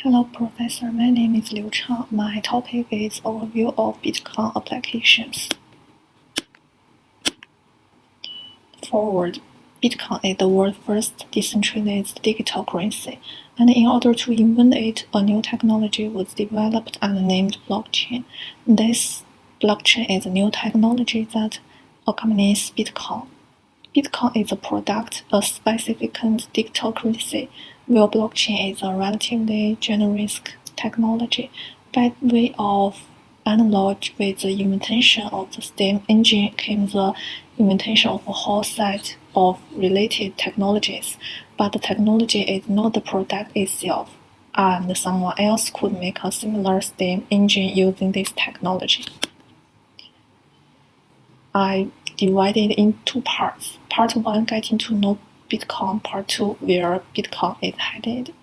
Hello, Professor. My name is Liu Chang. My topic is overview of Bitcoin applications. Forward. Bitcoin is the world's first decentralized digital currency, and in order to invent it, a new technology was developed and named blockchain. This blockchain is a new technology that accompanies Bitcoin. Bitcoin is a product, a significant digital currency, while blockchain is a relatively generic technology. By way of analogy with the invention of the steam engine came the invention of a whole set of related technologies, but the technology is not the product itself, and someone else could make a similar steam engine using this technology. I divided in two parts. Part 1, getting to know Bitcoin. Part 2, where Bitcoin is headed.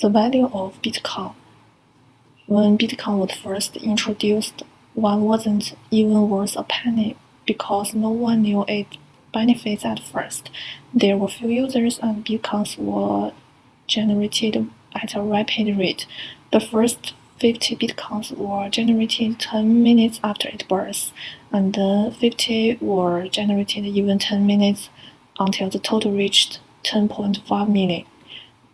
The value of Bitcoin. When Bitcoin was first introduced, one wasn't even worth a penny because no one knew its benefits at first. There were few users and Bitcoins were generated at a rapid rate. The first 50 Bitcoins were generated 10 minutes after its birth, and then 50 were generated even 10 minutes until the total reached 10.5 million.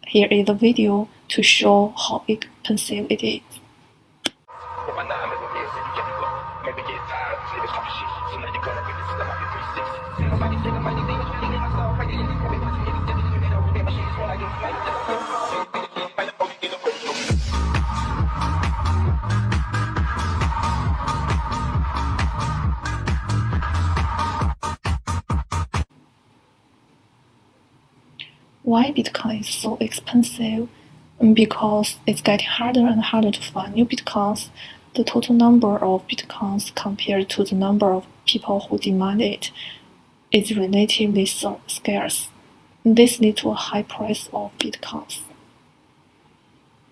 Here is a video to show how expensive it is. Why Bitcoin is so expensive? Because it's getting harder and harder to find new Bitcoins. The total number of Bitcoins compared to the number of people who demand it is relatively scarce. This leads to a high price of Bitcoins.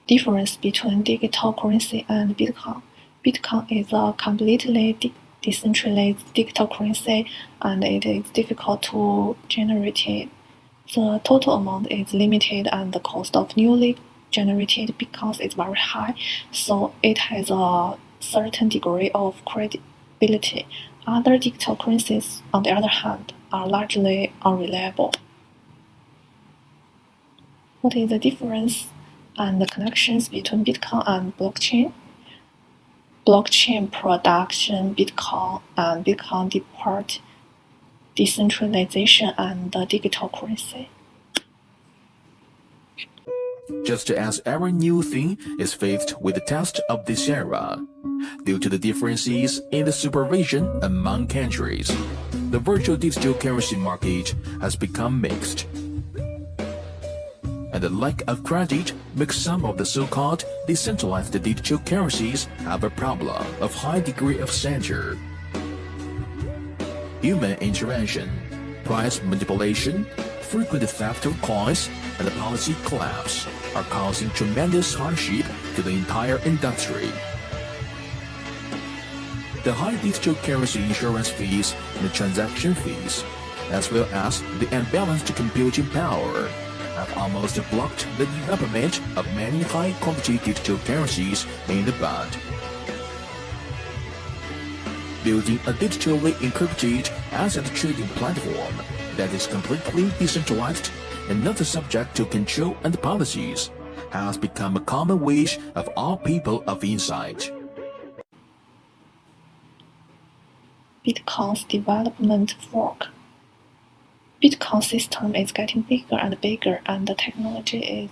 Difference between digital currency and Bitcoin. Bitcoin is a completely decentralized digital currency, and it is difficult to generate it. The total amount is limited and the cost of newly generated Bitcoins is very high, so it has a certain degree of credibility. Other digital currencies, on the other hand, are largely unreliable. What is the difference and the connections between Bitcoin and blockchain? Blockchain production Bitcoin and Bitcoin depart decentralization and the digital currency. Just as every new thing is faced with the test of this era, due to the differences in the supervision among countries, the virtual digital currency market has become mixed. And the lack of credit makes some of the so-called decentralized digital currencies have a problem of high degree of censure. Human intervention, price manipulation, frequent theft of coins, and the policy collapse are causing tremendous hardship to the entire industry. The high digital currency insurance fees and the transaction fees, as well as the unbalanced computing power, have almost blocked the development of many high-quality digital currencies in the bud. Building a digitally encrypted asset trading platform that is completely decentralized and not subject to control and policies has become a common wish of all people of insight. Bitcoin's development fork. Bitcoin system is getting bigger and bigger, and the technology is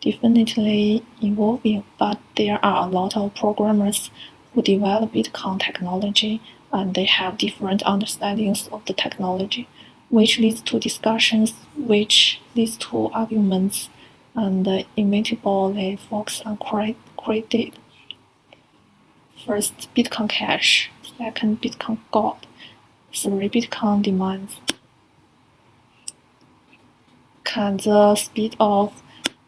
definitely evolving, but there are a lot of programmers who develop Bitcoin technology, and they have different understandings of the technology, which leads to discussions, which leads to arguments, and inevitably focus on credit. First, Bitcoin Cash. Second, Bitcoin Gold. Three, Bitcoin demands. Can the speed of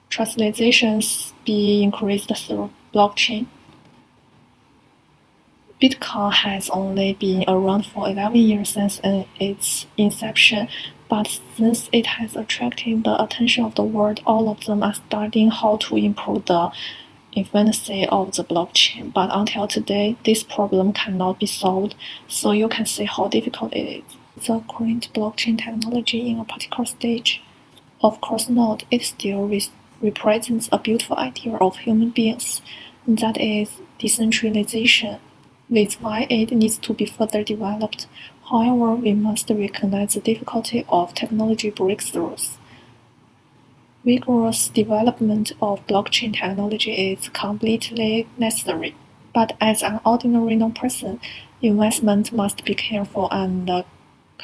translations be increased through blockchain? Bitcoin has only been around for 11 years since its inception, But since it has attracted the attention of the world, all of them are studying how to improve the efficiency of the blockchain. But until today, this problem cannot be solved, so you can see how difficult it is. The current blockchain technology in a particular stage. Of course not, it still represents a beautiful idea of human beings, that is, decentralization. That's why it needs to be further developed. However, we must recognize the difficulty of technology breakthroughs. Vigorous development of blockchain technology is completely necessary, but as an ordinary non-person, investment must be careful and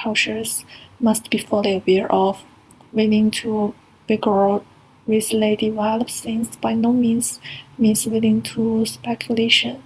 cautious, must be fully aware of. Willing to vigorously develop things by no means means willing to speculation.